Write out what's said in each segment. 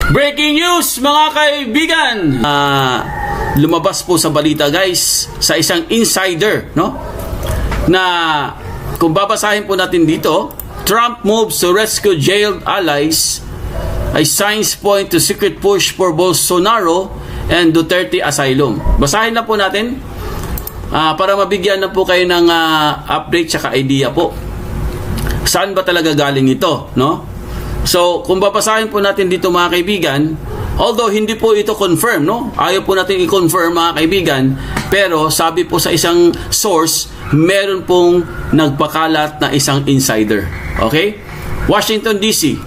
Breaking news mga kaibigan! Lumabas po sa balita guys sa isang insider, no? Na kung babasahin po natin dito, Trump moves to rescue jailed allies. Ay signs point to secret push for Bolsonaro and Duterte asylum. Basahin na po natin para mabigyan na po kayo ng update tsaka idea po. Saan ba talaga galing ito, no? So, kung babasahin po natin dito mga kaibigan, although hindi po ito confirm, no? Ayaw po natin i-confirm mga kaibigan, pero sabi po sa isang source, meron pong nagpakalat na isang insider. Okay? Washington DC.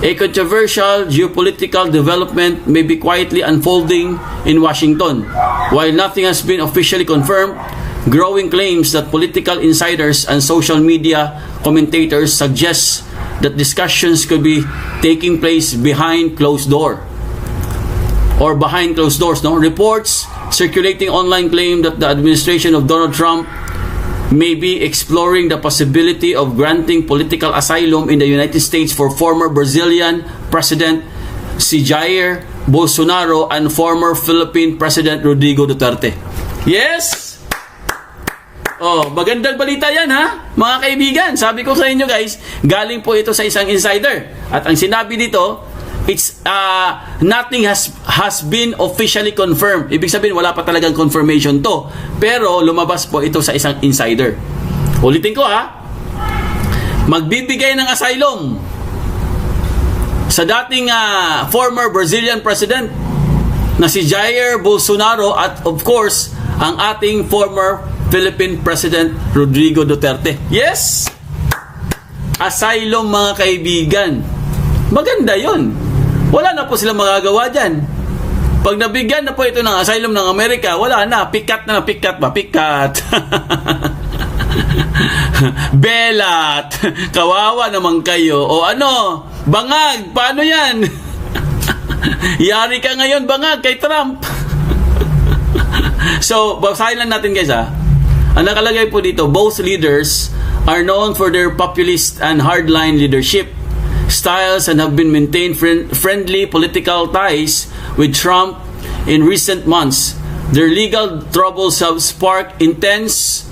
A controversial geopolitical development may be quietly unfolding in Washington. While nothing has been officially confirmed, growing claims that political insiders and social media commentators suggest that discussions could be taking place behind closed doors, no? Reports circulating online claim that the administration of Donald Trump may be exploring the possibility of granting political asylum in the United States for former Brazilian President si Jair Bolsonaro and former Philippine President Rodrigo Duterte. Yes! Oh, magandang balita yan ha, mga kaibigan. Sabi ko sa inyo guys, galing po ito sa isang insider. At ang sinabi dito, it's nothing has been officially confirmed. Ibig sabihin wala pa talagang confirmation to. Pero lumabas po ito sa isang insider. Ulitin ko ha. Magbibigay ng asylum sa dating former Brazilian President na si Jair Bolsonaro at of course ang ating former Philippine President Rodrigo Duterte. Yes! Asylum mga kaibigan. Maganda yon. Wala na po silang magagawa dyan. Pag nabigyan na po ito ng asylum ng Amerika, wala na. Pikat na pikat ba? Pikat. Belat. Kawawa naman kayo. O ano? Bangag. Paano yan? Yari ka ngayon bangag kay Trump. So, basahin lang natin guys ha. Ang nakalagay po dito, both leaders are known for their populist and hardline leadership styles and have been maintained friendly political ties with Trump in recent months. Their legal troubles have sparked intense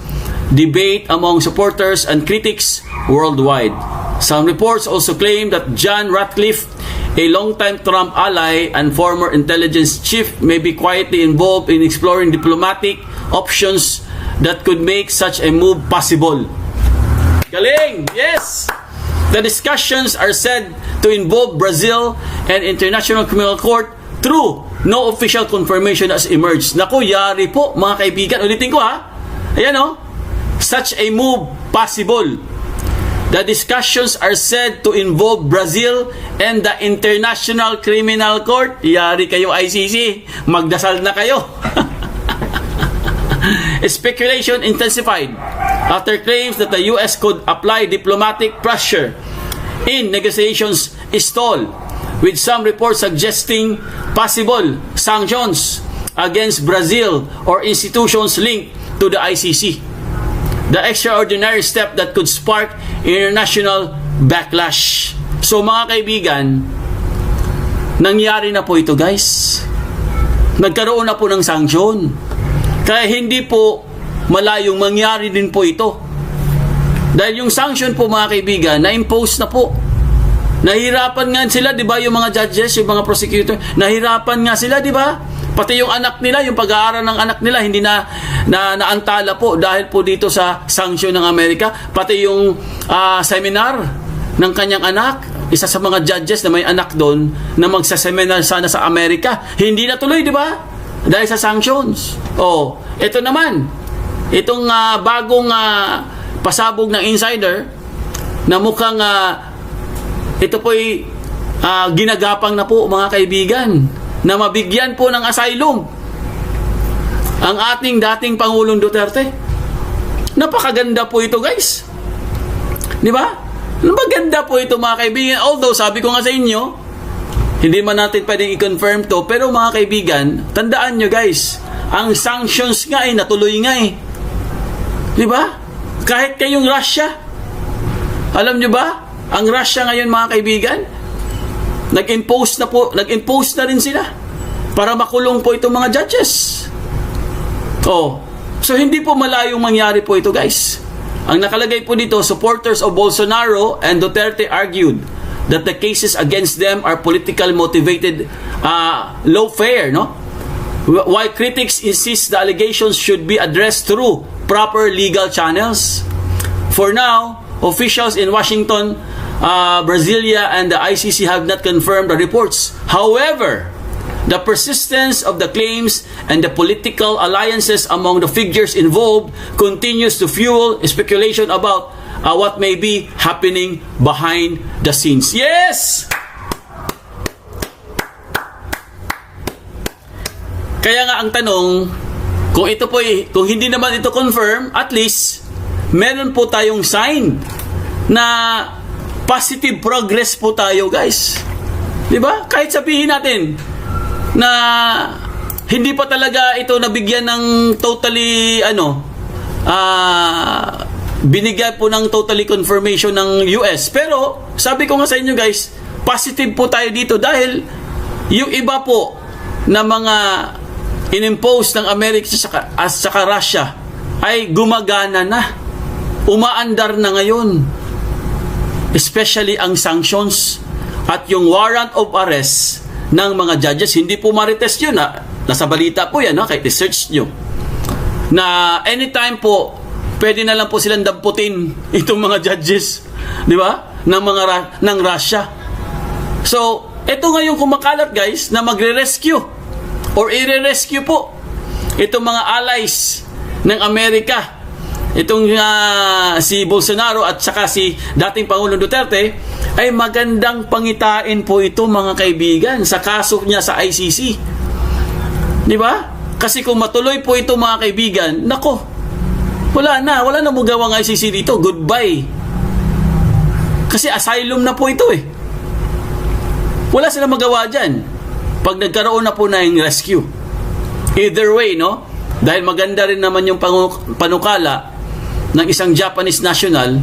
debate among supporters and critics worldwide. Some reports also claim that John Ratcliffe, a longtime Trump ally and former intelligence chief, may be quietly involved in exploring diplomatic options that could make such a move possible. Galing! Yes! The discussions are said to involve Brazil and International Criminal Court through no official confirmation has emerged. Naku, yari po mga kaibigan. Ulitin ko ha. Ayan o. Such a move possible. The discussions are said to involve Brazil and the International Criminal Court. Yari kayo ICC. Magdasal na kayo. Speculation intensified after claims that the U.S. could apply diplomatic pressure in negotiations stalled, with some reports suggesting possible sanctions against Brazil or institutions linked to the ICC. The extraordinary step that could spark international backlash. So mga kaibigan, nangyari na po ito guys. Nagkaroon na po ng sanksyon. Kaya hindi po malayong mangyari din po ito. Dahil yung sanction po mga kaibigan, na-impose na po. Nahirapan nga sila, di ba, yung mga judges, yung mga prosecutor, nahirapan nga sila, di ba? Pati yung anak nila, yung pag-aaral ng anak nila, hindi na naantala po dahil po dito sa sanction ng Amerika. Pati yung seminar ng kanyang anak, isa sa mga judges na may anak doon na magsaseminar sana sa Amerika, hindi natuloy, di ba? Dahil sa sanctions. Oh, ito naman. Itong bagong pasabog ng insider na mukhang ito po'y ginagapang na po mga kaibigan na mabigyan po ng asylum ang ating dating Pangulong Duterte. Napakaganda po ito guys. Di ba? Maganda po ito mga kaibigan. Although sabi ko nga sa inyo, hindi man natin pwedeng i-confirm to, pero mga kaibigan, tandaan nyo guys, ang sanctions nga natuloy nga Di ba? Kahit kayong Russia. Alam nyo ba? Ang Russia ngayon mga kaibigan, nag-impose na rin sila para makulong po itong mga judges. Oh, so hindi po malayong mangyari po ito, guys. Ang nakalagay po dito, supporters of Bolsonaro and Duterte argued that the cases against them are politically motivated, lawfare, no? While critics insist the allegations should be addressed through proper legal channels. For now, officials in Washington, Brasilia, and the ICC have not confirmed the reports. However, the persistence of the claims and the political alliances among the figures involved continues to fuel speculation about what may be happening behind the scenes. Yes! Kaya nga ang tanong, kung hindi naman ito confirm, at least meron po tayong sign na positive progress po tayo, guys. 'Di ba? Kahit sabihin natin na hindi pa talaga ito nabigyan ng totally binigyan po ng totally confirmation ng US. Pero sabi ko nga sa inyo, guys, positive po tayo dito dahil yung iba po na mga inimpose ng Amerika at saka Russia ay gumagana na. Umaandar na ngayon. Especially ang sanctions at yung warrant of arrest ng mga judges. Hindi po marites yun. Nasa balita po yan. Kahit i-search nyo. Na anytime po, pwede na lang po silang damputin itong mga judges. Di ba? Ng Russia. So, ito ngayon kumakalat, guys, na magre-rescue or i-rescue po itong mga allies ng Amerika. Itong si Bolsonaro at saka si dating Pangulong Duterte ay magandang pangitain po ito, mga kaibigan, sa kaso niya sa ICC. Di ba? Kasi kung matuloy po ito, mga kaibigan, nako, wala na magawang ICC dito. Goodbye. Kasi asylum na po ito eh. Wala silang magawa dyan pag nagkaroon na po na yung rescue. Either way, no? Dahil maganda rin naman yung panukala ng isang Japanese national,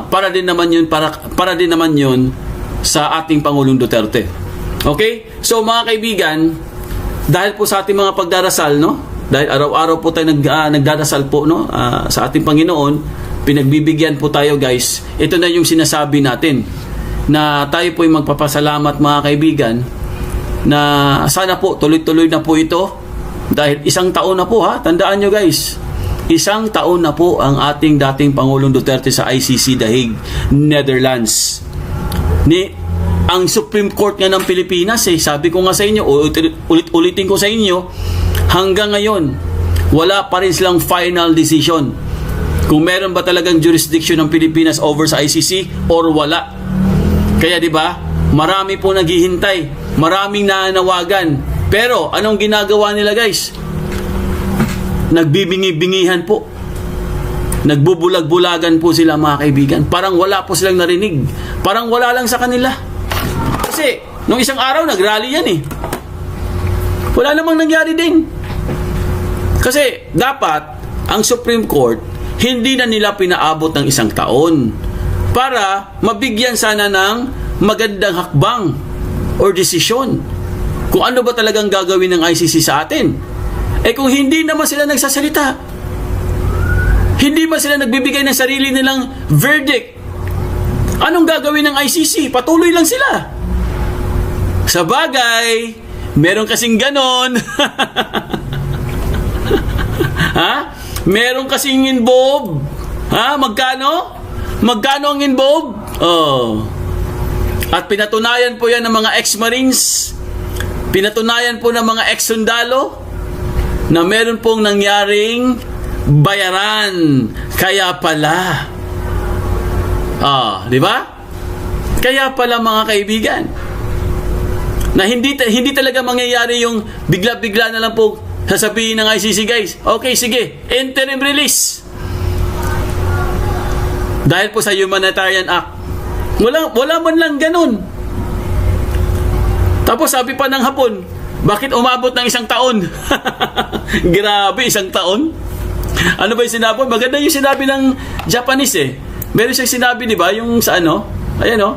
para din naman yun sa ating Pangulong Duterte. Okay? So mga kaibigan, dahil po sa ating mga pagdarasal, no? Dahil araw-araw po tayo nagdarasal po, no? Sa ating Panginoon, pinagbibigyan po tayo, guys. Ito na yung sinasabi natin na tayo po yung magpapasalamat, mga kaibigan, na sana po tuloy-tuloy na po ito dahil isang taon na po, ha? Tandaan nyo, guys, isang taon na po ang ating dating Pangulong Duterte sa ICC The Hague, Netherlands. Ang Supreme Court nga ng Pilipinas, sabi ko nga sa inyo, ulit-ulitin ko sa inyo, hanggang ngayon wala pa rin silang final decision kung meron ba talagang jurisdiction ng Pilipinas over sa ICC or wala. Kaya di ba, marami po naghihintay, maraming nananawagan, pero anong ginagawa nila, guys? Nagbibingi-bingihan po, nagbubulag-bulagan po sila, mga kaibigan. Parang wala po silang narinig, parang wala lang sa kanila. Kasi nung isang araw nagrally yan eh, wala namang nangyari din. Kasi dapat ang Supreme Court hindi na nila pinaabot ng isang taon para mabigyan sana ng magandang hakbang or desisyon kung ano ba talagang gagawin ng ICC sa atin. Kung hindi naman sila nagsasalita, hindi ba sila nagbibigay ng sarili nilang verdict, anong gagawin ng ICC? Patuloy lang sila. Sa bagay, meron kasing ganon. Ha? Meron kasing involved. Ha? Magkano? Magkano ang involved? Oh. At pinatunayan po yan ng mga ex-marines. Pinatunayan po ng mga ex-sundalo na meron pong nangyaring bayaran. Kaya pala. Di ba? Kaya pala, mga kaibigan, na hindi talaga mangyayari yung bigla-bigla na lang po sasabihin ng ICC, guys, okay, sige, interim release. Dahil po sa Humanitarian Act. Wala man lang ganun. Tapos sabi pa ng Hapon, bakit umabot ng isang taon? Grabe, isang taon? Ano ba yung sinabi? Maganda yung sinabi ng Japanese eh. Meron siyang sinabi, di ba? Yung sa ano? Ayan o.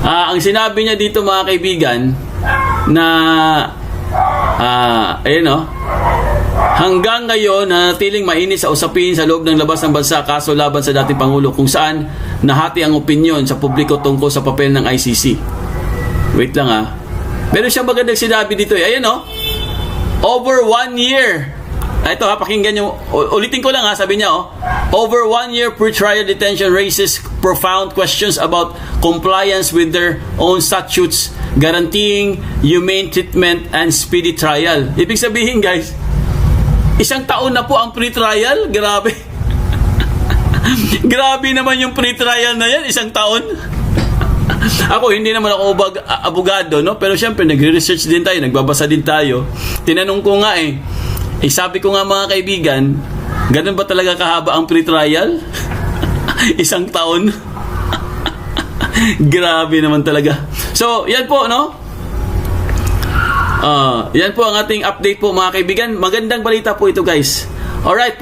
Ang sinabi niya dito mga kaibigan na ayun o, hanggang ngayon nanatiling mainit sa usapin sa loob ng labas ng bansa kaso laban sa dating Pangulo kung saan nahati ang opinyon sa publiko tungkol sa papel ng ICC. Wait lang meron siyang magandang sinabi dito ayun o, over 1 year. Ito pakinggan nyo. Ulitin ko lang sabi niya over 1 year pre-trial detention raises profound questions about compliance with their own statutes guaranteeing humane treatment and speedy trial. Ibig sabihin guys, 1 taon na po ang pre-trial. Grabe. Grabe naman yung pre-trial na yan, 1 taon. Ako, hindi naman ako abogado, no? Pero syempre, nagre-research din tayo, nagbabasa din tayo. Tinanong ko nga sabi ko nga mga kaibigan, ganun ba talaga kahaba ang pre-trial? 1 taon? Grabe naman talaga. So, yan po, no? Yan po ang ating update po mga kaibigan. Magandang balita po ito guys. Alright,